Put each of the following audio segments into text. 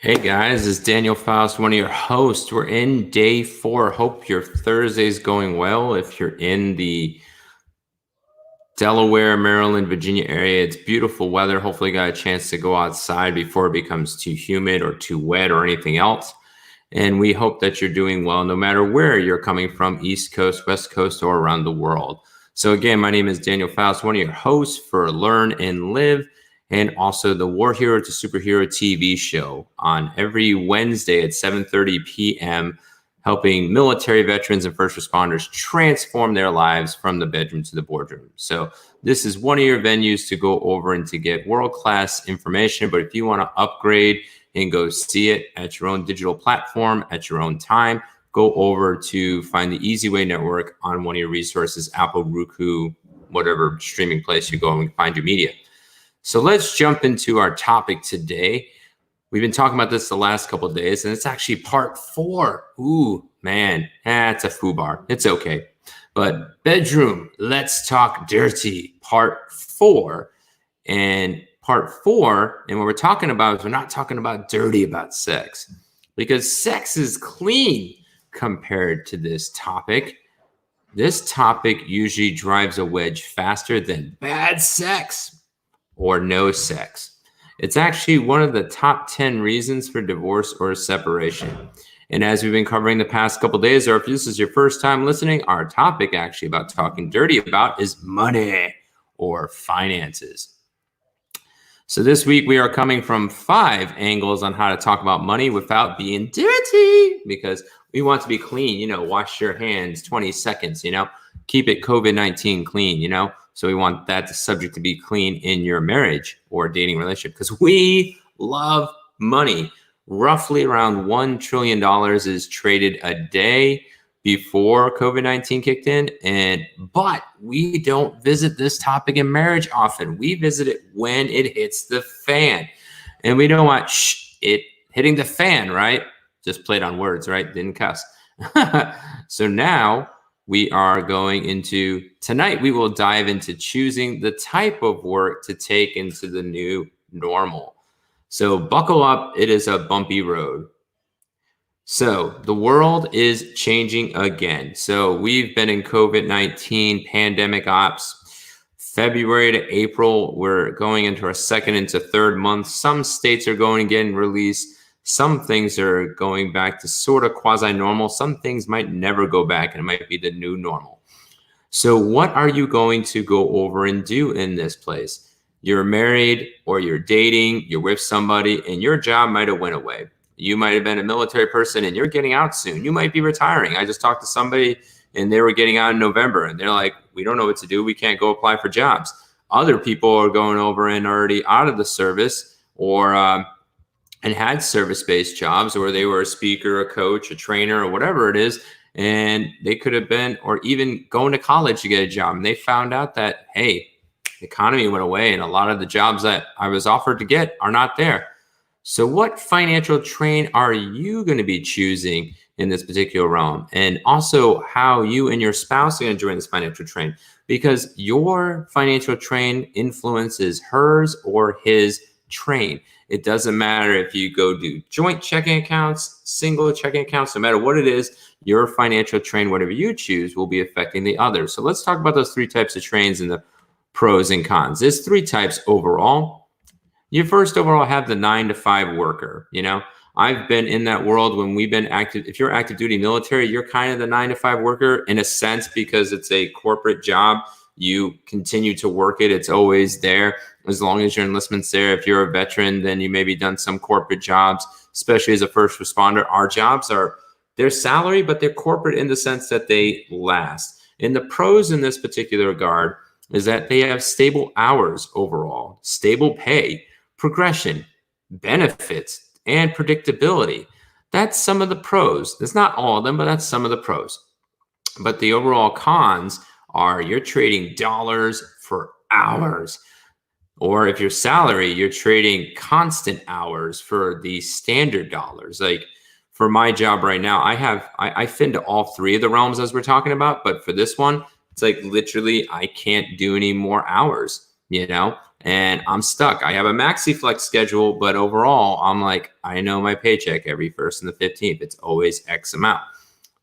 Hey guys, it's Daniel Faust, one of your hosts. We're in day 4. Hope your Thursday's going well. If you're in the Delaware, Maryland, Virginia area, it's beautiful weather. Hopefully you got a chance to go outside before it becomes too humid or too wet or anything else. And we hope that you're doing well no matter where you're coming from, East Coast, West Coast, or around the world. So again, my name is Daniel Faust, one of your hosts for Learn and Live, and also the War Hero to Superhero TV show on every Wednesday at 7:30 p.m., helping military veterans and first responders transform their lives from the bedroom to the boardroom. So this is one of your venues to go over and to get world-class information. But if you want to upgrade and go see it at your own digital platform at your own time, go over to find the Easy Way Network on one of your resources, Apple, Roku, whatever streaming place you go and find your media. So let's jump into our topic today. We've been talking about this the last couple of days, and it's actually part 4. Ooh, man, it's a foobar. It's okay. But bedroom, let's talk dirty, part 4. And part 4, and what we're talking about is we're not talking about dirty about sex, because sex is clean compared to this topic. This topic usually drives a wedge faster than bad sex or no sex. It's actually one of the top 10 reasons for divorce or separation. And as we've been covering the past couple of days, or if this is your first time listening, our topic actually about talking dirty about is money or finances. So this week we are coming from 5 angles on how to talk about money without being dirty, because we want to be clean, wash your hands 20 seconds, keep it COVID-19 clean, So we want that subject to be clean in your marriage or dating relationship, because we love money. Roughly around $1 trillion is traded a day before COVID-19 kicked in. But we don't visit this topic in marriage often. We visit it when it hits the fan. And we don't want it hitting the fan, right? Just played on words, right? Didn't cuss. So now we are going into, tonight we will dive into choosing the type of work to take into the new normal. So buckle up, it is a bumpy road. So the world is changing again. So we've been in COVID-19 pandemic ops. February to April, we're going into our second into third month. Some states are going and getting released. Some things are going back to sort of quasi-normal. Some things might never go back, and it might be the new normal. So what are you going to go over and do in this place? You're married or you're dating, you're with somebody, and your job might have went away. You might have been a military person and you're getting out soon. You might be retiring. I just talked to somebody and they were getting out in November and they're like, we don't know what to do. We can't go apply for jobs. Other people are going over and already out of the service or and had service-based jobs, or they were a speaker, a coach, a trainer, or whatever it is. And they could have been, or even going to college to get a job. And they found out that, hey, the economy went away and a lot of the jobs that I was offered to get are not there. So what financial train are you going to be choosing in this particular realm? And also how you and your spouse are going to join this financial train, because your financial train influences hers or his train. It doesn't matter if you go do joint checking accounts, single checking accounts, no matter what it is, your financial train, whatever you choose, will be affecting the other. So let's talk about those 3 types of trains and the pros and cons. There's 3 types overall. You first overall have the 9-to-5 worker. I've been in that world when we've been active. If you're active duty military, you're kind of the 9-to-5 worker in a sense, because it's a corporate job. You continue to work it. It's always there as long as your enlistment's there. If you're a veteran, then you maybe done some corporate jobs, especially as a first responder. Our jobs are, they're salary, but they're corporate in the sense that they last. And the pros in this particular regard is that they have stable hours overall, stable pay, progression, benefits, and predictability. That's some of the pros. That's not all of them, but that's some of the pros. But the overall cons are you're trading dollars for hours. Or if you're salary, you're trading constant hours for the standard dollars. Like for my job right now, I fit into all 3 of the realms as we're talking about. But for this one, it's like literally I can't do any more hours. and I'm stuck. I have a maxi flex schedule, but overall, I'm like, I know my paycheck every 1st and the 15th. It's always X amount.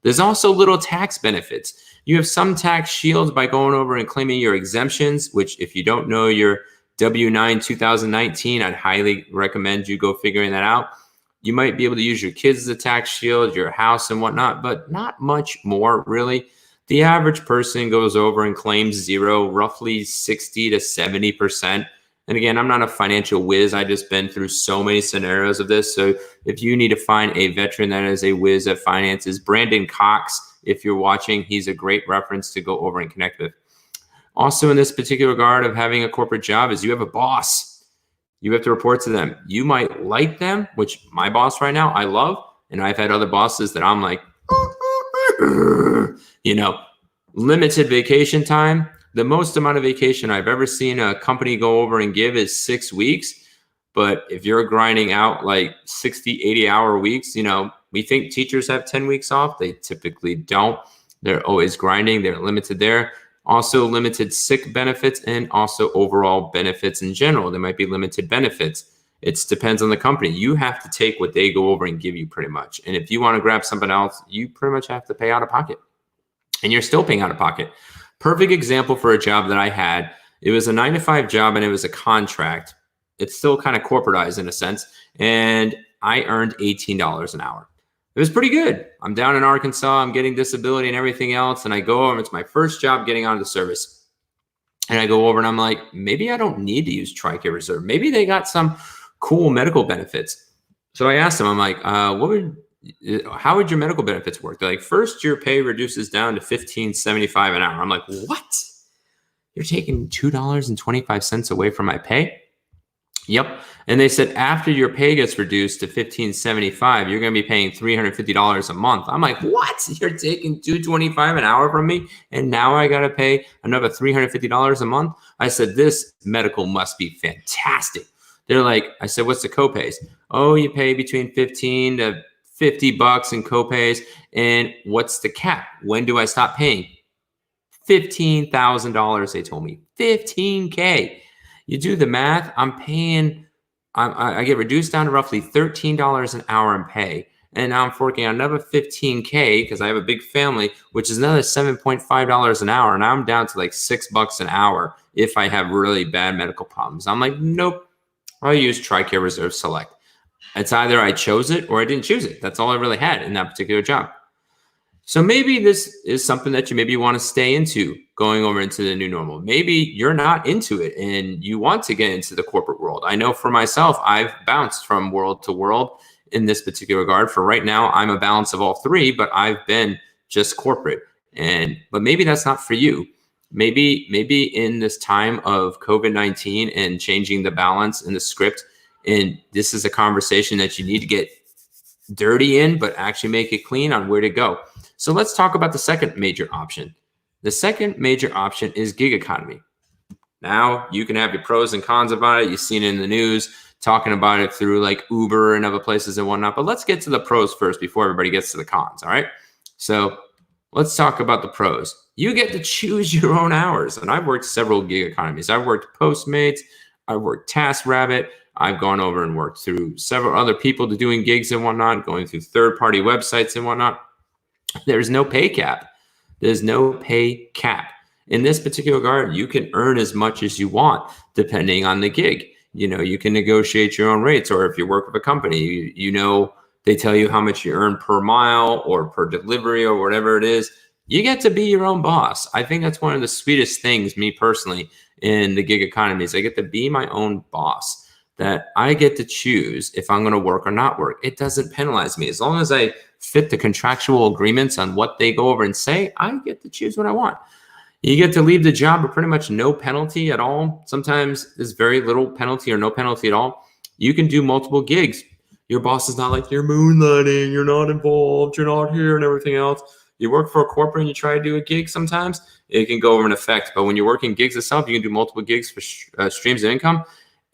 There's also little tax benefits. You have some tax shields by going over and claiming your exemptions, which if you don't know your W-9 2019, I'd highly recommend you go figuring that out. You might be able to use your kids as a tax shield, your house and whatnot, but not much more really. The average person goes over and claims zero, roughly 60 to 70%. And again, I'm not a financial whiz. I just been through so many scenarios of this. So if you need to find a veteran that is a whiz at finances, Brandon Cox, if you're watching, he's a great reference to go over and connect with. Also in this particular regard of having a corporate job is you have a boss. You have to report to them. You might like them, which my boss right now, I love. And I've had other bosses that I'm like, limited vacation time. The most amount of vacation I've ever seen a company go over and give is 6 weeks. But if you're grinding out like 60, 80-hour weeks, we think teachers have 10 weeks off. They typically don't. They're always grinding. They're limited there. Also limited sick benefits and also overall benefits in general. There might be limited benefits. It depends on the company. You have to take what they go over and give you pretty much. And if you want to grab something else, you pretty much have to pay out of pocket. And you're still paying out of pocket. Perfect example for a job that I had. It was a 9-to-5 job and it was a contract. It's still kind of corporatized in a sense. And I earned $18 an hour. It was pretty good. I'm down in Arkansas. I'm getting disability and everything else. And I go over, it's my first job getting out of the service. And I go over and I'm like, maybe I don't need to use TRICARE Reserve. Maybe they got some cool medical benefits. So I asked them, I'm like, how would your medical benefits work? They're like, first your pay reduces down to $15.75 an hour. I'm like, what? You're taking $2.25 away from my pay? Yep. And they said, after your pay gets reduced to $15.75, you're going to be paying $350 a month. I'm like, what? You're taking $225 an hour from me? And now I got to pay another $350 a month? I said, this medical must be fantastic. They're like, I said, what's the copays? Oh, you pay between 15 to $50 in copays. And what's the cap? When do I stop paying? $15,000, they told me. $15K. You do the math, I get reduced down to roughly $13 an hour in pay. And now I'm forking out another $15K because I have a big family, which is another $7.5 an hour. And I'm down to like $6 an hour if I have really bad medical problems. I'm like, nope, I'll use TRICARE Reserve Select. It's either I chose it or I didn't choose it. That's all I really had in that particular job. So maybe this is something that you maybe want to stay into going over into the new normal. Maybe you're not into it and you want to get into the corporate world. I know for myself, I've bounced from world to world in this particular regard. For right now, I'm a balance of all three, but I've been just corporate. But maybe that's not for you. Maybe in this time of COVID-19 and changing the balance and the script, and this is a conversation that you need to get dirty in, but actually make it clean on where to go. So let's talk about the second major option. The second major option is gig economy. Now you can have your pros and cons about it. You've seen it in the news, talking about it through like Uber and other places and whatnot. But let's get to the pros first before everybody gets to the cons. All right. So let's talk about the pros. You get to choose your own hours. And I've worked several gig economies. I've worked Postmates. I've worked TaskRabbit. I've gone over and worked through several other people to doing gigs and whatnot, going through third-party websites and whatnot. There's no pay cap. There's no pay cap. In this particular regard, you can earn as much as you want, depending on the gig. You can negotiate your own rates, or if you work with a company, they tell you how much you earn per mile or per delivery or whatever it is. You get to be your own boss. I think that's one of the sweetest things, me personally, in the gig economy is I get to be my own boss. That I get to choose if I'm going to work or not work. It doesn't penalize me. As long as I fit the contractual agreements on what they go over and say, I get to choose what I want. You get to leave the job with pretty much no penalty at all. Sometimes there's very little penalty or no penalty at all. You can do multiple gigs. Your boss is not like, you're moonlighting, you're not involved, you're not here and everything else. You work for a corporate and you try to do a gig sometimes, it can go over in effect. But when you're working gigs itself, you can do multiple gigs for streams of income.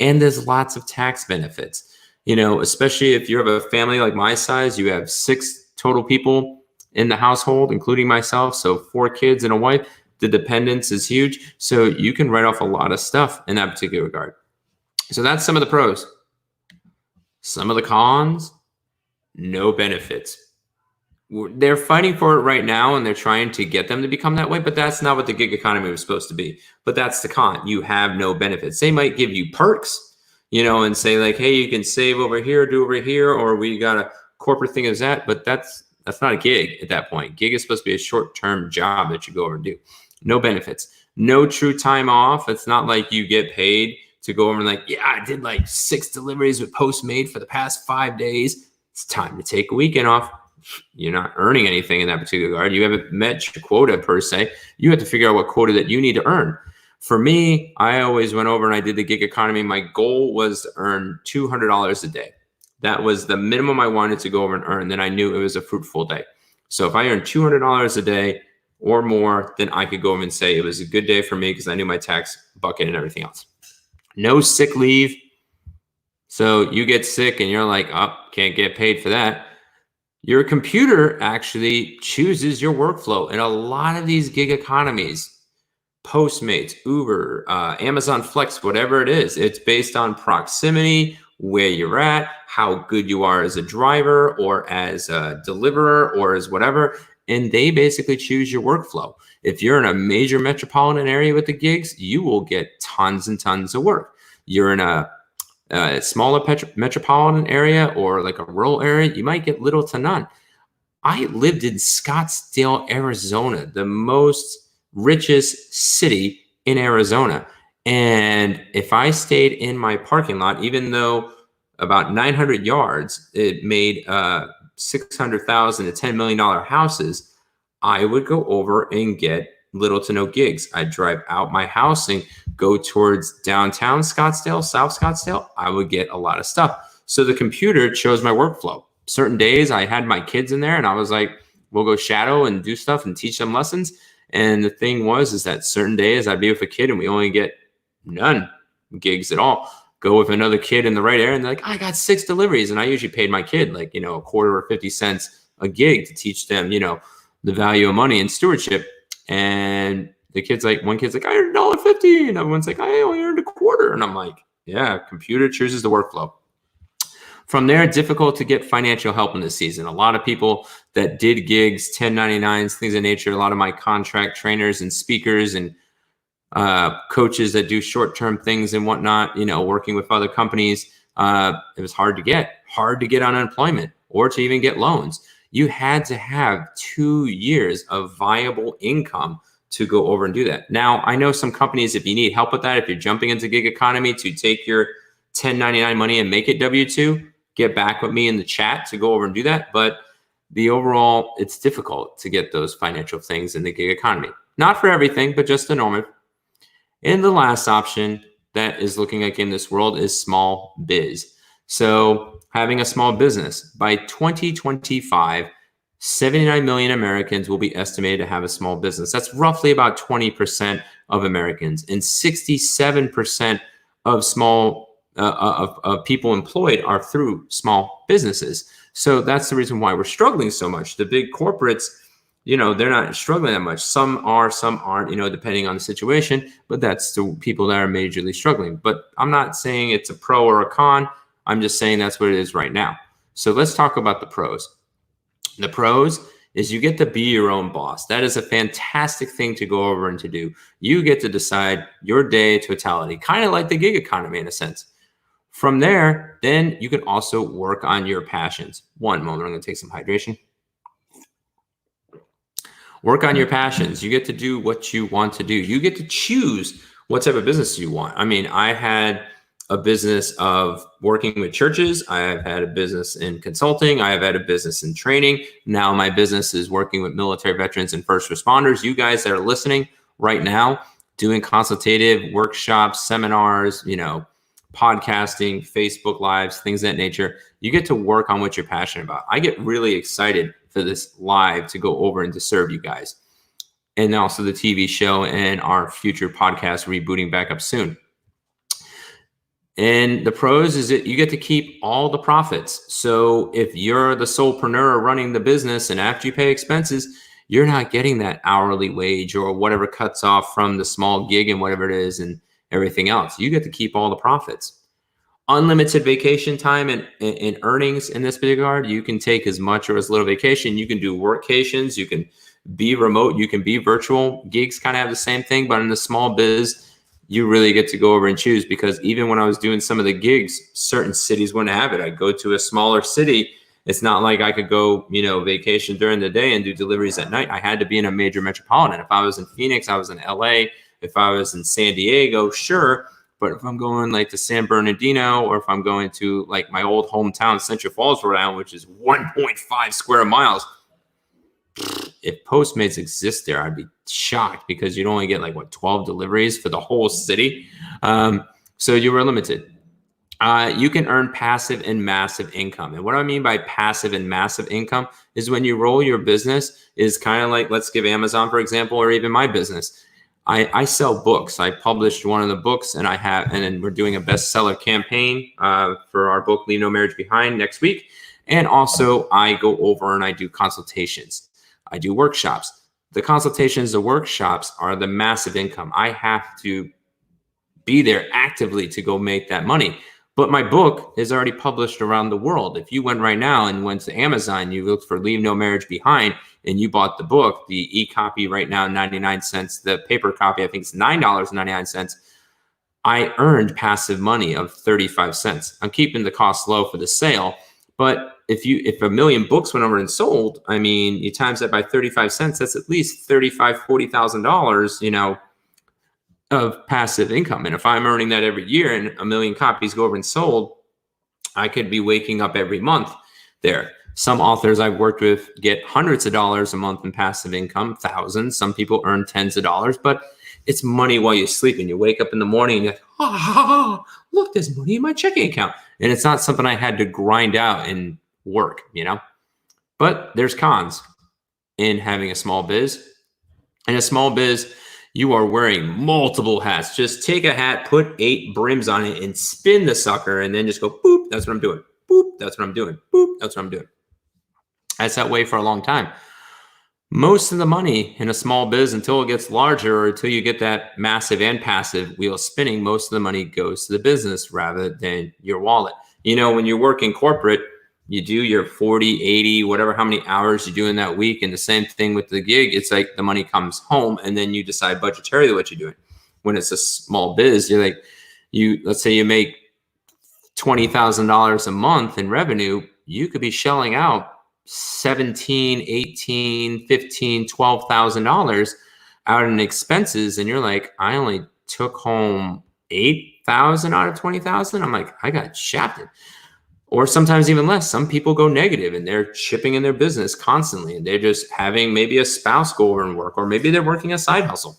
And there's lots of tax benefits, especially if you have a family like my size, you have 6 total people in the household, including myself. So 4 kids and a wife. The dependence is huge. So you can write off a lot of stuff in that particular regard. So that's some of the pros. Some of the cons, no benefits. They're fighting for it right now, and they're trying to get them to become that way, but that's not what the gig economy was supposed to be. But that's the con. You have no benefits. They might give you perks, and say like, hey, you can save over here, do over here, or we got a corporate thing as that, but that's not a gig at that point. Gig is supposed to be a short-term job that you go over and do. No benefits, no true time off. It's not like you get paid to go over and like, yeah, I did like 6 deliveries with Postmate for the past 5 days. It's time to take a weekend off. You're not earning anything in that particular regard. You haven't met your quota per se. You have to figure out what quota that you need to earn. For me, I always went over and I did the gig economy. My goal was to earn $200 a day. That was the minimum I wanted to go over and earn. Then I knew it was a fruitful day. So if I earned $200 a day or more, then I could go over and say it was a good day for me because I knew my tax bucket and everything else. No sick leave. So you get sick and you're like, oh, can't get paid for that. Your computer actually chooses your workflow. And a lot of these gig economies, Postmates, Uber, Amazon Flex, whatever it is, it's based on proximity, where you're at, how good you are as a driver or as a deliverer or as whatever. And they basically choose your workflow. If you're in a major metropolitan area with the gigs, you will get tons and tons of work. You're in a smaller metropolitan area or like a rural area, you might get little to none. I lived in Scottsdale, Arizona, the most richest city in Arizona. And if I stayed in my parking lot, even though about 900 yards, it made $600,000 to $10 million houses, I would go over and get little to no gigs. I'd drive out my house and go towards downtown Scottsdale, South Scottsdale. I would get a lot of stuff. So the computer chose my workflow. Certain days I had my kids in there and I was like, we'll go shadow and do stuff and teach them lessons. And the thing is that certain days I'd be with a kid and we only get none gigs at all. Go with another kid in the right area and they're like, I got 6 deliveries. And I usually paid my kid like, a quarter or 50 cents a gig to teach them, the value of money and stewardship. And the kid's like, one kid's like, I earned $1.50. And everyone's like, I only earned a quarter. And I'm like, yeah, computer chooses the workflow. From there, difficult to get financial help in this season. A lot of people that did gigs, 1099s, things of nature, a lot of my contract trainers and speakers and coaches that do short-term things and whatnot, working with other companies, it was hard to get unemployment or to even get loans. You had to have 2 years of viable income to go over and do that. Now, I know some companies, if you need help with that, if you're jumping into gig economy to take your 1099 money and make it W-2, get back with me in the chat to go over and do that. But the overall, it's difficult to get those financial things in the gig economy. Not for everything, but just the normal. And the last option that is looking like in this world is small biz. So having a small business. By 2025, 79 million Americans will be estimated to have a small business. That's roughly about 20% of Americans, and 67% of of people employed are through small businesses. So that's the reason why we're struggling so much. The big corporates, they're not struggling that much. Some are, some aren't, depending on the situation, but that's the people that are majorly struggling. But I'm not saying it's a pro or a con. I'm just saying that's what it is right now. So let's talk about the pros. The pros is you get to be your own boss. That is a fantastic thing to go over and to do. You get to decide your day totality, kind of like the gig economy in a sense. From there, then you can also work on your passions. One moment, I'm going to take some hydration. Work on your passions. You get to do what you want to do. You get to choose what type of business you want. I mean, I had a business of working with churches. I've had a business in consulting. I have had a business in training. Now my business is working with military veterans and first responders. You guys that are listening right now, doing consultative workshops, seminars, podcasting, Facebook Lives, things of that nature. You get to work on what you're passionate about. I get really excited for this live to go over and to serve you guys. And also the TV show and our future podcast rebooting back up soon. And the pros is that you get to keep all the profits. So if you're the solopreneur running the business and after you pay expenses, you're not getting that hourly wage or whatever cuts off from the small gig and whatever it is and everything else. You get to keep all the profits. Unlimited vacation time and earnings in this regard. You can take as much or as little vacation. You can do workations. You can be remote. You can be virtual. Gigs kind of have the same thing, but in the small biz, you really get to go over and choose, because even when I was doing some of the gigs, certain cities wouldn't have it. I'd go to a smaller city. It's not like I could go, vacation during the day and do deliveries at night. I had to be in a major metropolitan. If I was in Phoenix, I was in LA. If I was in San Diego, sure. But if I'm going like to San Bernardino, or if I'm going to like my old hometown, Central Falls, Rhode Island, which is 1.5 square miles, if Postmates exist there, I'd be shocked, because you'd only get 12 deliveries for the whole city. So you were limited. You can earn passive and massive income. And what I mean by passive and massive income is when you roll your business is kind of like, let's give Amazon, for example, or even my business. I sell books. I published one of the books, and then we're doing a bestseller campaign for our book, Leave No Marriage Behind, next week. And also I go over and I do consultations. I do workshops. The consultations, the workshops are the massive income. I have to be there actively to go make that money. But my book is already published around the world. If you went right now and went to Amazon, you looked for Leave No Marriage Behind, and you bought the book, the e-copy right now, 99 cents. The paper copy, I think it's $9.99. I earned passive money of 35 cents. I'm keeping the cost low for the sale. But if a million books went over and sold, I mean, you times that by 35 cents, that's at least $35,000, $40,000, of passive income. And if I'm earning that every year and a million copies go over and sold, I could be waking up every month there. Some authors I've worked with get hundreds of dollars a month in passive income, thousands. Some people earn tens of dollars, but it's money while you're sleeping. You wake up in the morning and you're like, look, there's money in my checking account. And it's not something I had to grind out and work, But there's cons in having a small biz. In a small biz, you are wearing multiple hats. Just take a hat, put 8 brims on it, and spin the sucker, and then just go, boop, that's what I'm doing. Boop, that's what I'm doing. Boop, that's what I'm doing. That's that way for a long time. Most of the money in a small biz, until it gets larger or until you get that massive and passive wheel spinning, most of the money goes to the business rather than your wallet. When you're working corporate, you do your 40, 80, whatever, how many hours you do in that week. And the same thing with the gig. It's like the money comes home and then you decide budgetarily what you're doing. When it's a small biz, you're like, let's say you make $20,000 a month in revenue, you could be shelling out $17,000, $18,000, $15,000, $12,000 out in expenses. And you're like, I only took home $8,000 out of $20,000. I'm like, I got shafted. Or sometimes even less. Some people go negative and they're chipping in their business constantly, and they're just having maybe a spouse go over and work, or maybe they're working a side hustle.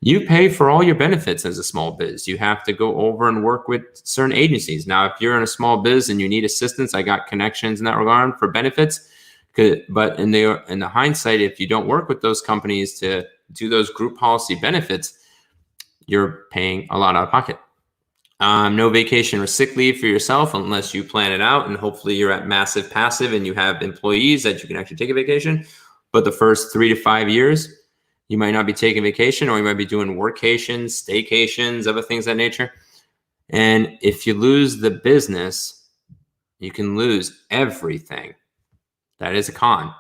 You pay for all your benefits as a small biz. You have to go over and work with certain agencies. Now, if you're in a small biz and you need assistance, I got connections in that regard for benefits. But in the hindsight, if you don't work with those companies to do those group policy benefits, you're paying a lot out of pocket. No vacation or sick leave for yourself unless you plan it out, and hopefully you're at massive passive and you have employees that you can actually take a vacation. But the first 3 to 5 years, you might not be taking vacation, or you might be doing workations, staycations, other things of that nature. And if you lose the business, you can lose everything. That is a con.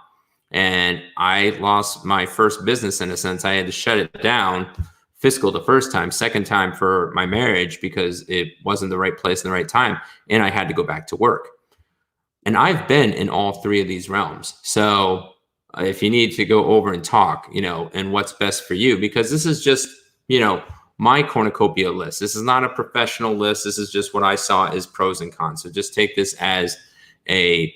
And I lost my first business in a sense. I had to shut it down. Fiscal the first time, second time for my marriage, because it wasn't the right place in the right time. And I had to go back to work. And I've been in all 3 of these realms. So if you need to go over and talk, and what's best for you, because this is just, my cornucopia list. This is not a professional list. This is just what I saw as pros and cons. So just take this as a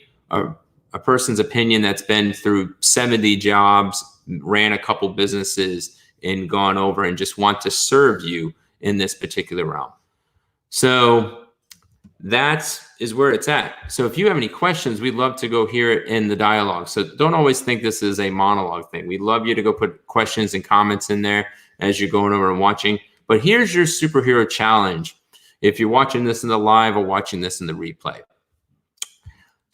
person's opinion that's been through 70 jobs, ran a couple businesses, and gone over and just want to serve you in this particular realm. So that is where it's at. So if you have any questions, we'd love to go hear it in the dialogue. So don't always think this is a monologue thing. We'd love you to go put questions and comments in there as you're going over and watching. But here's your superhero challenge if you're watching this in the live or watching this in the replay.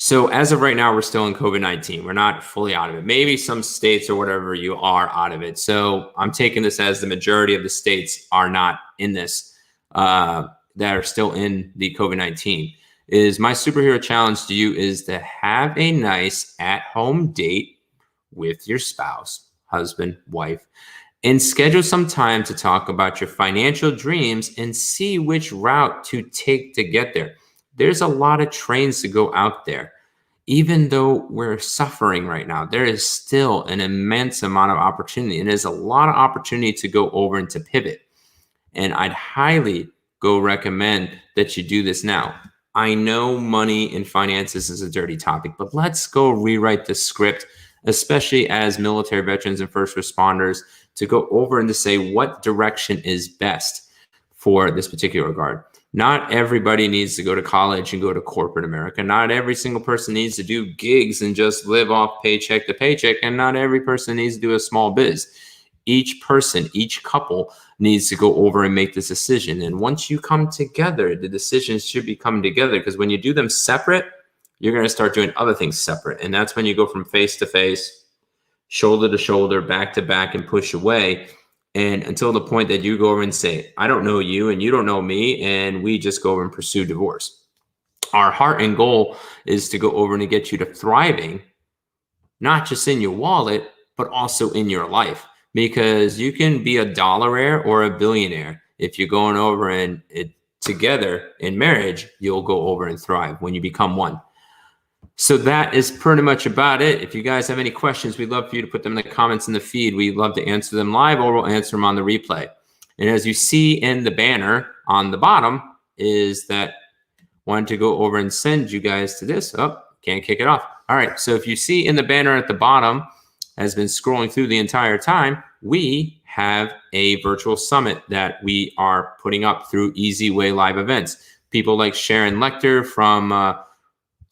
So as of right now, we're still in COVID-19. We're not fully out of it. Maybe some states or whatever you are out of it. So I'm taking this as the majority of the states are not in this, that are still in the COVID-19. Is my superhero challenge to you is to have a nice at-home date with your spouse, husband, wife, and schedule some time to talk about your financial dreams and see which route to take to get there. There's a lot of trains to go out there. Even though we're suffering right now, there is still an immense amount of opportunity, and there's a lot of opportunity to go over and to pivot. And I'd highly go recommend that you do this now. I know money and finances is a dirty topic, but let's go rewrite the script, especially as military veterans and first responders, to go over and to say what direction is best for this particular regard. Not everybody needs to go to college and go to corporate America. Not every single person needs to do gigs and just live off paycheck to paycheck. And not every person needs to do a small biz. Each person, each couple needs to go over and make this decision. And once you come together, the decisions should be coming together, because when you do them separate, you're going to start doing other things separate. And that's when you go from face to face, shoulder to shoulder, back to back, and push away. And until the point that you go over and say, I don't know you and you don't know me, and we just go over and pursue divorce. Our heart and goal is to go over and to get you to thriving, not just in your wallet, but also in your life. Because you can be a dollaraire or a billionaire. If you're going over and together in marriage, you'll go over and thrive when you become one. So that is pretty much about it. If you guys have any questions, we'd love for you to put them in the comments in the feed. We'd love to answer them live, or we'll answer them on the replay. And as you see in the banner on the bottom is that wanted to go over and send you guys to this. Oh, can't kick it off. All right. So if you see in the banner at the bottom, has been scrolling through the entire time, we have a virtual summit that we are putting up through Easy Way Live Events. People like Sharon Lecter from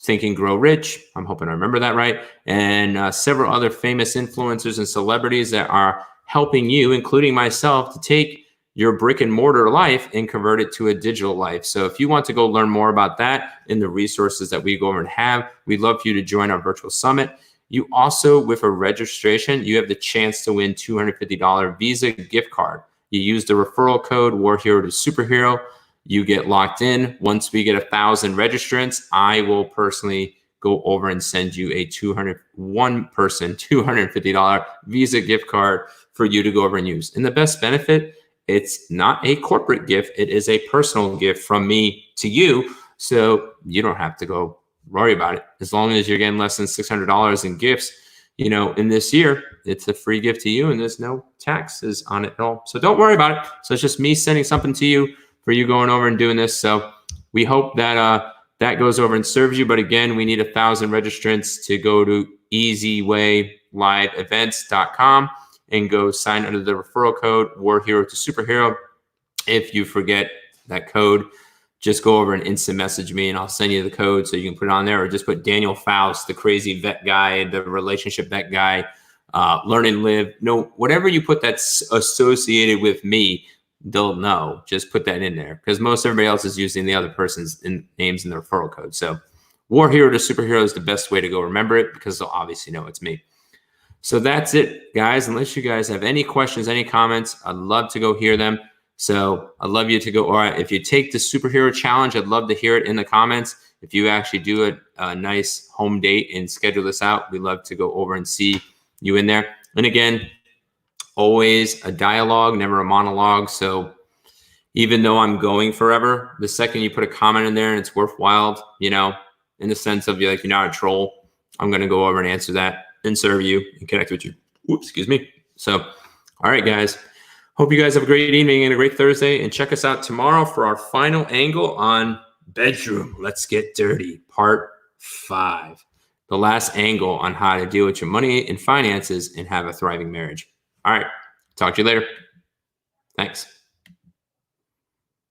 Think and Grow Rich, I'm hoping I remember that right, and several other famous influencers and celebrities that are helping you, including myself, to take your brick and mortar life and convert it to a digital life. So if you want to go learn more about that and the resources that we go over and have, we'd love for you to join our virtual summit. You also, with a registration, you have the chance to win $250 Visa gift card. You use the referral code War Hero to Superhero. You get locked in. Once we get 1,000 registrants, I will personally go over and send you a $250 Visa gift card for you to go over and use. And the best benefit, it's not a corporate gift. It is a personal gift from me to you. So you don't have to go worry about it. As long as you're getting less than $600 in gifts, in this year, it's a free gift to you and there's no taxes on it at all. So don't worry about it. So it's just me sending something to you for you going over and doing this. So we hope that that goes over and serves you. But again, we need 1,000 registrants to go to easywayliveevents.com and go sign under the referral code War Hero to Superhero. If you forget that code, just go over and instant message me and I'll send you the code so you can put it on there, or just put Daniel Faust, the crazy vet guy, the relationship vet guy, learn and live. No, whatever you put that's associated with me, they'll know. Just put that in there, because most everybody else is using the other person's names in the referral code. So War Hero to Superhero is the best way to go remember it, because they'll obviously know it's me. So that's it, guys. Unless you guys have any questions, any comments, I'd love to go hear them. So I'd love you to go, all right, if you take the superhero challenge, I'd love to hear it in the comments. If you actually do a nice home date and schedule this out, we'd love to go over and see you in there. And again, always a dialogue, never a monologue. So even though I'm going forever, the second you put a comment in there and it's worthwhile, in the sense of you're not a troll, I'm going to go over and answer that and serve you and connect with you. Oops, excuse me. So, all right, guys. Hope you guys have a great evening and a great Thursday, and check us out tomorrow for our final angle on Bedroom Let's Get Dirty, Part 5. The last angle on how to deal with your money and finances and have a thriving marriage. All right. Talk to you later. Thanks.